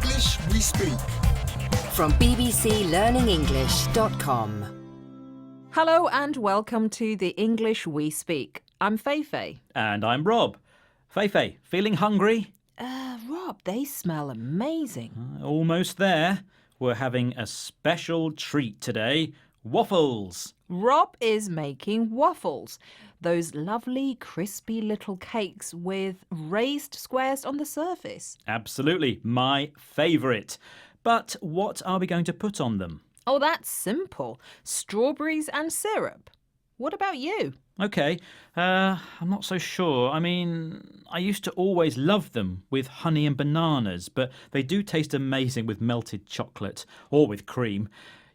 English we speak. From bbclearningenglish.com. Hello and welcome to the English We Speak. I'm Feifei. And I'm Rob. Feifei, feeling hungry? Rob, they smell amazing. Almost there. We're having a special treat today. Waffles. Rob is making waffles. Those lovely crispy little cakes with raised squares on the surface. Absolutely, my favourite. But what are we going to put on them? Oh, that's simple. Strawberries and syrup. What about you? OK, I'm not so sure. I mean, I used to always love them with honey and bananas, but they do taste amazing with melted chocolate or with cream.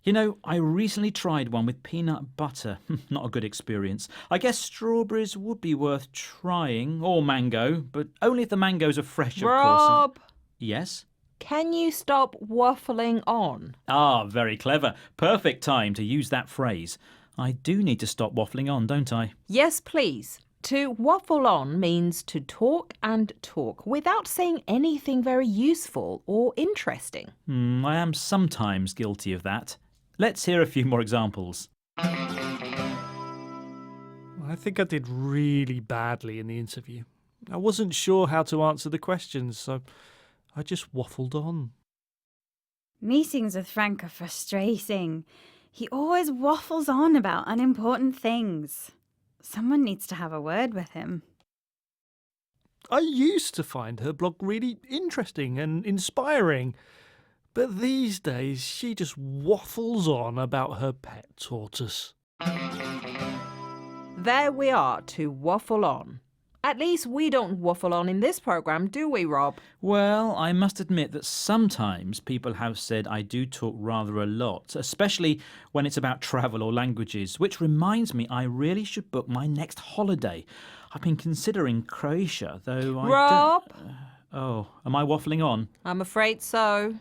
You know, I recently tried one with peanut butter. Not a good experience. I guess strawberries would be worth trying, or mango, but only if the mangoes are fresh, of course. Rob, Yes? can you stop waffling on? Ah, very clever. Perfect time to use that phrase. I do need to stop waffling on, don't I? Yes, please. To waffle on means to talk and talk without saying anything very useful or interesting. I am sometimes guilty of that. Let's hear a few more examples. I think I did really badly in the interview. I wasn't sure how to answer the questions, so I just waffled on. Meetings with Frank are frustrating. He always waffles on about unimportant things. Someone needs to have a word with him. I used to find her blog really interesting and inspiring, but these days she just waffles on about her pet tortoise. There we are, to waffle on. At least we don't waffle on in this programme, do we, Rob? Well, I must admit that sometimes people have said I do talk rather a lot, especially when it's about travel or languages, which reminds me I really should book my next holiday. I've been considering Croatia, though I Rob? don't... Oh, am I waffling on? I'm afraid so.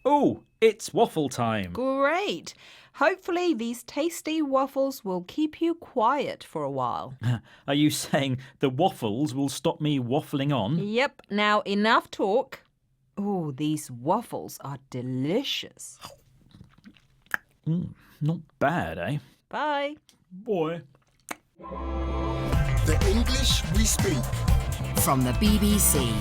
Oh, it's waffle time. Great. Hopefully these tasty waffles will keep you quiet for a while. Are you saying the waffles will stop me waffling on? Yep, now enough talk. Oh, these waffles are delicious. Not bad, eh? Bye. Boy. The English we speak. From the BBC.